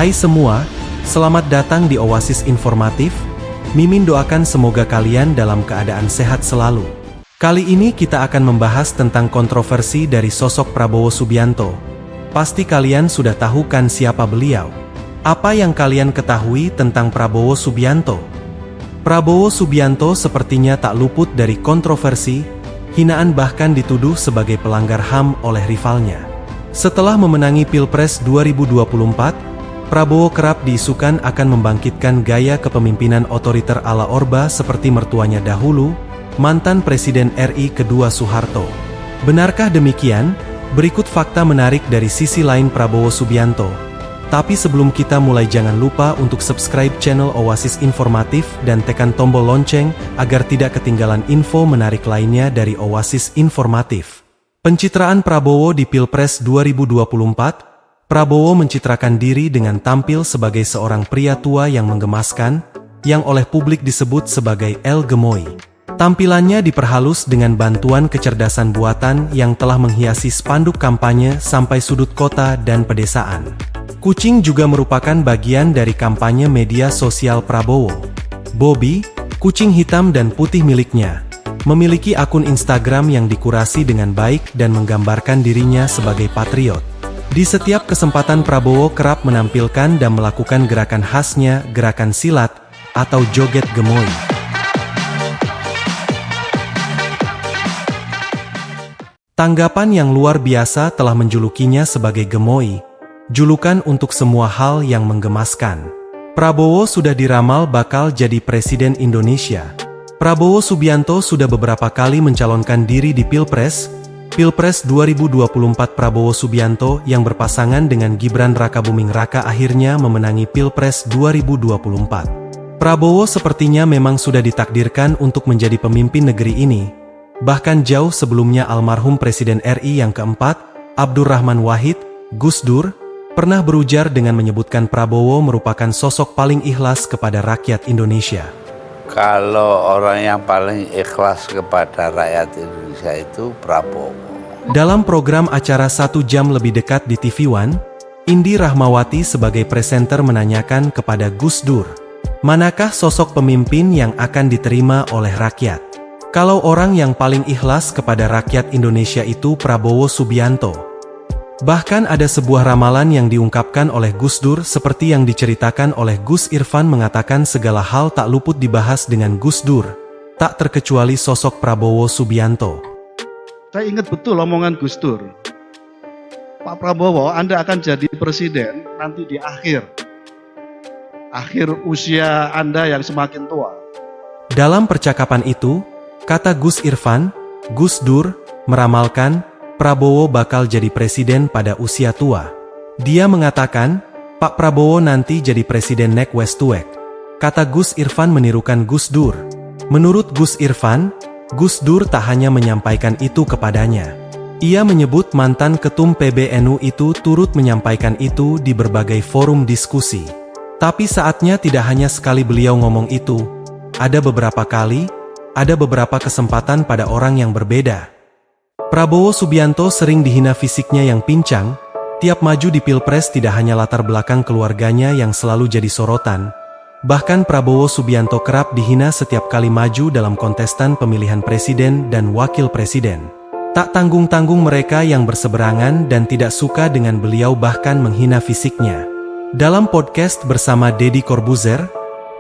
Hai semua, selamat datang di Oasis Informatif. Mimin doakan semoga kalian dalam keadaan sehat selalu. Kali ini kita akan membahas tentang kontroversi dari sosok Prabowo Subianto. Pasti kalian sudah tahu kan siapa beliau? Apa yang kalian ketahui tentang Prabowo Subianto? Prabowo Subianto sepertinya tak luput dari kontroversi, hinaan bahkan dituduh sebagai pelanggar HAM oleh rivalnya. Setelah memenangi Pilpres 2024, Prabowo kerap diisukan akan membangkitkan gaya kepemimpinan otoriter ala Orba seperti mertuanya dahulu, mantan Presiden RI kedua Soeharto. Benarkah demikian? Berikut fakta menarik dari sisi lain Prabowo Subianto. Tapi sebelum kita mulai jangan lupa untuk subscribe channel Oasis Informatif dan tekan tombol lonceng agar tidak ketinggalan info menarik lainnya dari Oasis Informatif. Pencitraan Prabowo di Pilpres 2024. Prabowo mencitrakan diri dengan tampil sebagai seorang pria tua yang menggemaskan, yang oleh publik disebut sebagai El Gemoy. Tampilannya diperhalus dengan bantuan kecerdasan buatan yang telah menghiasi spanduk kampanye sampai sudut kota dan pedesaan. Kucing juga merupakan bagian dari kampanye media sosial Prabowo. Bobby, kucing hitam dan putih miliknya, memiliki akun Instagram yang dikurasi dengan baik dan menggambarkan dirinya sebagai patriot. Di setiap kesempatan Prabowo kerap menampilkan dan melakukan gerakan khasnya, gerakan silat, atau joget gemoy. Tanggapan yang luar biasa telah menjulukinya sebagai gemoy, julukan untuk semua hal yang menggemaskan. Prabowo sudah diramal bakal jadi Presiden Indonesia. Prabowo Subianto sudah beberapa kali mencalonkan diri di Pilpres 2024. Prabowo Subianto yang berpasangan dengan Gibran Rakabuming Raka akhirnya memenangi Pilpres 2024. Prabowo sepertinya memang sudah ditakdirkan untuk menjadi pemimpin negeri ini. Bahkan jauh sebelumnya almarhum Presiden RI yang keempat, Abdurrahman Wahid, Gus Dur, pernah berujar dengan menyebutkan Prabowo merupakan sosok paling ikhlas kepada rakyat Indonesia. Kalau orang yang paling ikhlas kepada rakyat Indonesia itu Prabowo. Dalam program acara 1 jam lebih dekat di TV One, Indi Rahmawati sebagai presenter menanyakan kepada Gus Dur, manakah sosok pemimpin yang akan diterima oleh rakyat? Kalau orang yang paling ikhlas kepada rakyat Indonesia itu Prabowo Subianto. Bahkan ada sebuah ramalan yang diungkapkan oleh Gus Dur seperti yang diceritakan oleh Gus Irfan mengatakan segala hal tak luput dibahas dengan Gus Dur, tak terkecuali sosok Prabowo Subianto. Saya ingat betul omongan Gus Dur. Pak Prabowo, Anda akan jadi presiden nanti di akhir usia Anda yang semakin tua. Dalam percakapan itu, kata Gus Irfan, Gus Dur meramalkan Prabowo bakal jadi presiden pada usia tua. Dia mengatakan, Pak Prabowo nanti jadi presiden nek wes tuek. Kata Gus Irfan menirukan Gus Dur. Menurut Gus Irfan, Gus Dur tak hanya menyampaikan itu kepadanya. Ia menyebut mantan ketum PBNU itu turut menyampaikan itu di berbagai forum diskusi. Tapi saatnya tidak hanya sekali beliau ngomong itu. Ada beberapa kali, ada beberapa kesempatan pada orang yang berbeda. Prabowo Subianto sering dihina fisiknya yang pincang, tiap maju di Pilpres tidak hanya latar belakang keluarganya yang selalu jadi sorotan. Bahkan Prabowo Subianto kerap dihina setiap kali maju dalam kontestan pemilihan presiden dan wakil presiden. Tak tanggung-tanggung mereka yang berseberangan dan tidak suka dengan beliau bahkan menghina fisiknya. Dalam podcast bersama Deddy Corbuzier,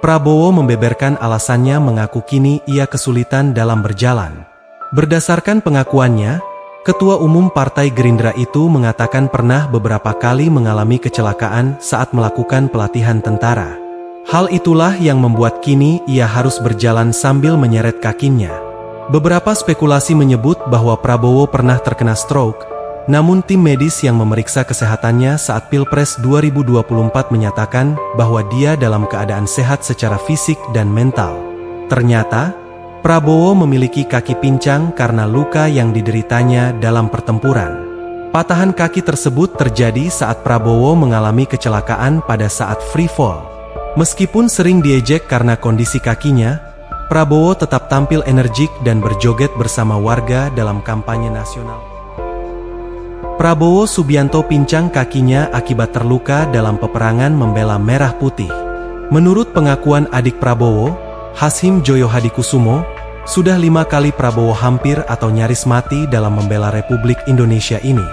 Prabowo membeberkan alasannya mengaku kini ia kesulitan dalam berjalan. Berdasarkan pengakuannya, Ketua Umum Partai Gerindra itu mengatakan pernah beberapa kali mengalami kecelakaan saat melakukan pelatihan tentara. Hal itulah yang membuat kini ia harus berjalan sambil menyeret kakinya. Beberapa spekulasi menyebut bahwa Prabowo pernah terkena stroke, namun tim medis yang memeriksa kesehatannya saat Pilpres 2024 menyatakan bahwa dia dalam keadaan sehat secara fisik dan mental. Ternyata, Prabowo memiliki kaki pincang karena luka yang dideritanya dalam pertempuran. Patahan kaki tersebut terjadi saat Prabowo mengalami kecelakaan pada saat free fall. Meskipun sering diejek karena kondisi kakinya, Prabowo tetap tampil energik dan berjoget bersama warga dalam kampanye nasional. Prabowo Subianto pincang kakinya akibat terluka dalam peperangan membela Merah Putih. Menurut pengakuan adik Prabowo, Hashim Joyo Hadikusumo, sudah 5 kali Prabowo hampir atau nyaris mati dalam membela Republik Indonesia ini.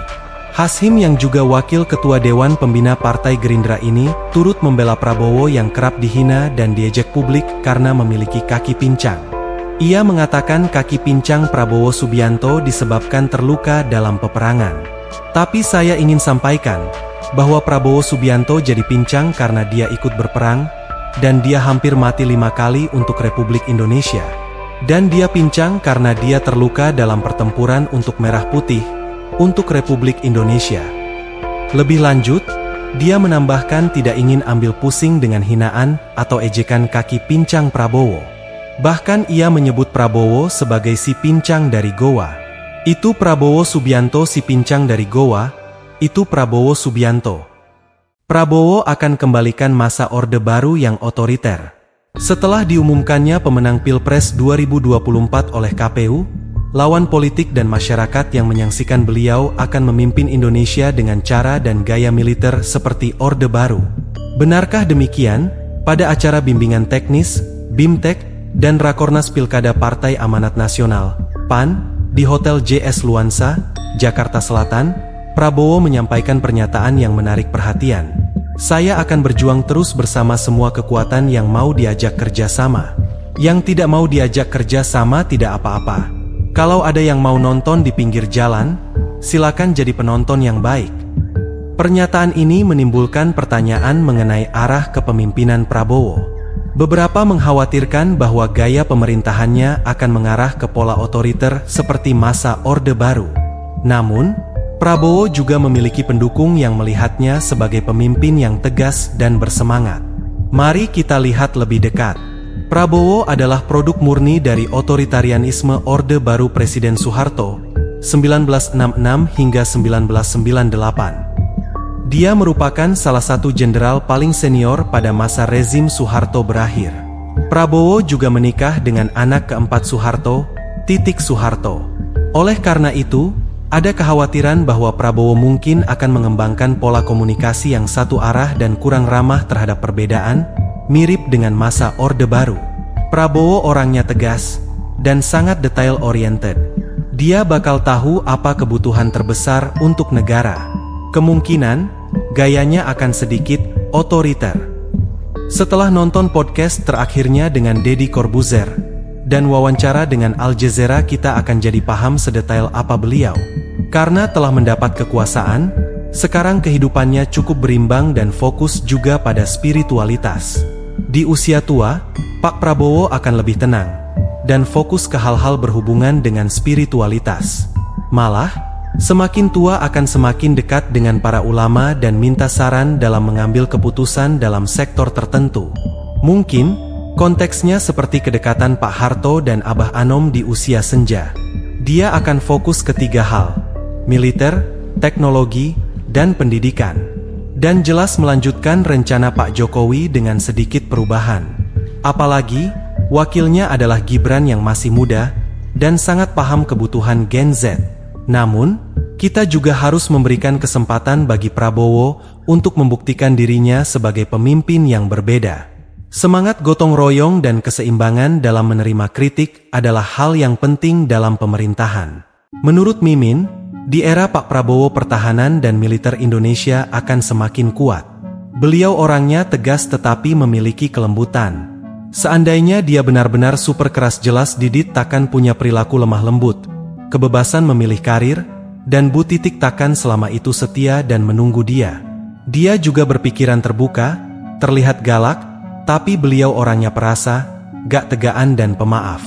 Hashim yang juga wakil ketua Dewan Pembina Partai Gerindra ini turut membela Prabowo yang kerap dihina dan diejek publik karena memiliki kaki pincang. Ia mengatakan kaki pincang Prabowo Subianto disebabkan terluka dalam peperangan. Tapi saya ingin sampaikan bahwa Prabowo Subianto jadi pincang karena dia ikut berperang, dan dia hampir mati 5 kali untuk Republik Indonesia. Dan dia pincang karena dia terluka dalam pertempuran untuk Merah Putih, untuk Republik Indonesia. Lebih lanjut, dia menambahkan tidak ingin ambil pusing dengan hinaan atau ejekan kaki pincang Prabowo. Bahkan ia menyebut Prabowo sebagai si pincang dari Goa. Itu Prabowo Subianto si pincang dari Goa, itu Prabowo Subianto. Prabowo akan kembalikan masa Orde Baru yang otoriter. Setelah diumumkannya pemenang Pilpres 2024 oleh KPU, lawan politik dan masyarakat yang menyaksikan beliau akan memimpin Indonesia dengan cara dan gaya militer seperti Orde Baru. Benarkah demikian? Pada acara bimbingan teknis, BIMTEK, dan Rakornas Pilkada Partai Amanat Nasional, PAN, di Hotel JS Luansa, Jakarta Selatan, Prabowo menyampaikan pernyataan yang menarik perhatian. Saya akan berjuang terus bersama semua kekuatan yang mau diajak kerjasama. Yang tidak mau diajak kerjasama tidak apa-apa. Kalau ada yang mau nonton di pinggir jalan, silakan jadi penonton yang baik. Pernyataan ini menimbulkan pertanyaan mengenai arah kepemimpinan Prabowo. Beberapa mengkhawatirkan bahwa gaya pemerintahannya akan mengarah ke pola otoriter seperti masa Orde Baru. Namun, Prabowo juga memiliki pendukung yang melihatnya sebagai pemimpin yang tegas dan bersemangat. Mari kita lihat lebih dekat. Prabowo adalah produk murni dari otoritarianisme Orde Baru Presiden Soeharto, 1966 hingga 1998. Dia merupakan salah satu jenderal paling senior pada masa rezim Soeharto berakhir. Prabowo juga menikah dengan anak keempat Soeharto, Titik Soeharto. Oleh karena itu, ada kekhawatiran bahwa Prabowo mungkin akan mengembangkan pola komunikasi yang satu arah dan kurang ramah terhadap perbedaan, mirip dengan masa Orde Baru. Prabowo orangnya tegas dan sangat detail-oriented. Dia bakal tahu apa kebutuhan terbesar untuk negara. Kemungkinan gayanya akan sedikit otoriter. Setelah nonton podcast terakhirnya dengan Deddy Corbuzier dan wawancara dengan Al Jazeera, kita akan jadi paham sedetail apa beliau. Karena telah mendapat kekuasaan, sekarang kehidupannya cukup berimbang dan fokus juga pada spiritualitas. Di usia tua, Pak Prabowo akan lebih tenang dan fokus ke hal-hal berhubungan dengan spiritualitas. Malah, semakin tua akan semakin dekat dengan para ulama dan minta saran dalam mengambil keputusan dalam sektor tertentu. Mungkin, konteksnya seperti kedekatan Pak Harto dan Abah Anom di usia senja. Dia akan fokus ke 3 hal: militer, teknologi, dan pendidikan. Dan jelas melanjutkan rencana Pak Jokowi dengan sedikit perubahan. Apalagi, wakilnya adalah Gibran yang masih muda dan sangat paham kebutuhan Gen Z. Namun, kita juga harus memberikan kesempatan bagi Prabowo untuk membuktikan dirinya sebagai pemimpin yang berbeda. Semangat gotong royong dan keseimbangan dalam menerima kritik adalah hal yang penting dalam pemerintahan. Menurut Mimin, di era Pak Prabowo pertahanan dan militer Indonesia akan semakin kuat. Beliau orangnya tegas tetapi memiliki kelembutan. Seandainya dia benar-benar super keras, jelas Didit takkan punya perilaku lemah lembut, kebebasan memilih karir, dan Bu Titik takkan selama itu setia dan menunggu dia. Dia juga berpikiran terbuka, terlihat galak, tapi beliau orangnya perasa, gak tegaan dan pemaaf.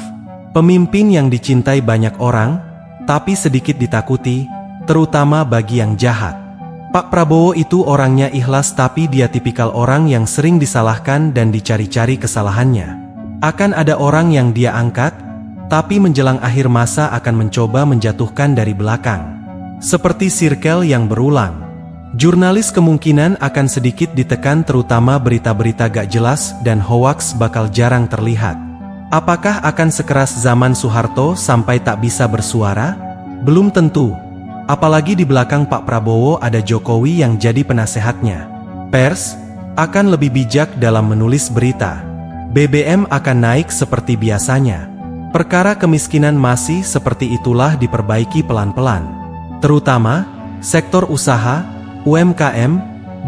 Pemimpin yang dicintai banyak orang, tapi sedikit ditakuti, terutama bagi yang jahat. Pak Prabowo itu orangnya ikhlas, tapi dia tipikal orang yang sering disalahkan dan dicari-cari kesalahannya. Akan ada orang yang dia angkat, tapi menjelang akhir masa akan mencoba menjatuhkan dari belakang. Seperti sirkel yang berulang. Jurnalis kemungkinan akan sedikit ditekan, terutama berita-berita gak jelas dan hoaks bakal jarang terlihat. Apakah akan sekeras zaman Soeharto sampai tak bisa bersuara? Belum tentu. Apalagi di belakang Pak Prabowo ada Jokowi yang jadi penasehatnya. Pers akan lebih bijak dalam menulis berita. BBM akan naik seperti biasanya. Perkara kemiskinan masih seperti itulah diperbaiki pelan-pelan. Terutama, sektor usaha, UMKM,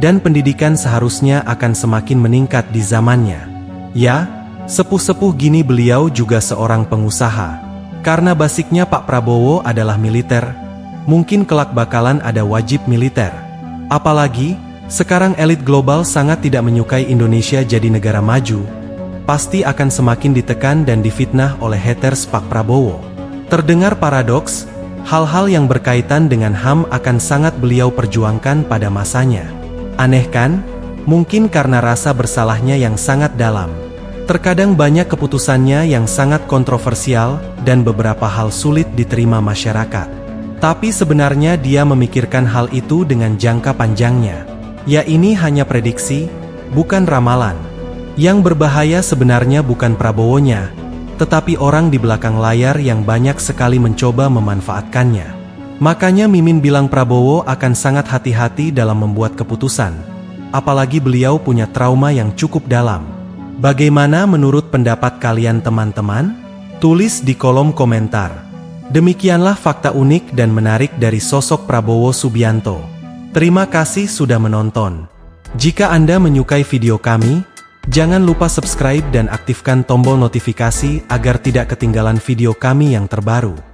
dan pendidikan seharusnya akan semakin meningkat di zamannya. Ya, sepuh-sepuh gini beliau juga seorang pengusaha. Karena basicnya Pak Prabowo adalah militer, mungkin kelak bakalan ada wajib militer. Apalagi, sekarang elit global sangat tidak menyukai Indonesia jadi negara maju. Pasti akan semakin ditekan dan difitnah oleh haters Pak Prabowo. Terdengar paradoks, hal-hal yang berkaitan dengan HAM akan sangat beliau perjuangkan pada masanya. Aneh kan? Mungkin karena rasa bersalahnya yang sangat dalam. Terkadang banyak keputusannya yang sangat kontroversial dan beberapa hal sulit diterima masyarakat. Tapi sebenarnya dia memikirkan hal itu dengan jangka panjangnya. Ya, ini hanya prediksi, bukan ramalan. Yang berbahaya sebenarnya bukan Prabowonya, tetapi orang di belakang layar yang banyak sekali mencoba memanfaatkannya. Makanya Mimin bilang Prabowo akan sangat hati-hati dalam membuat keputusan. Apalagi beliau punya trauma yang cukup dalam. Bagaimana menurut pendapat kalian teman-teman? Tulis di kolom komentar. Demikianlah fakta unik dan menarik dari sosok Prabowo Subianto. Terima kasih sudah menonton. Jika Anda menyukai video kami, jangan lupa subscribe dan aktifkan tombol notifikasi agar tidak ketinggalan video kami yang terbaru.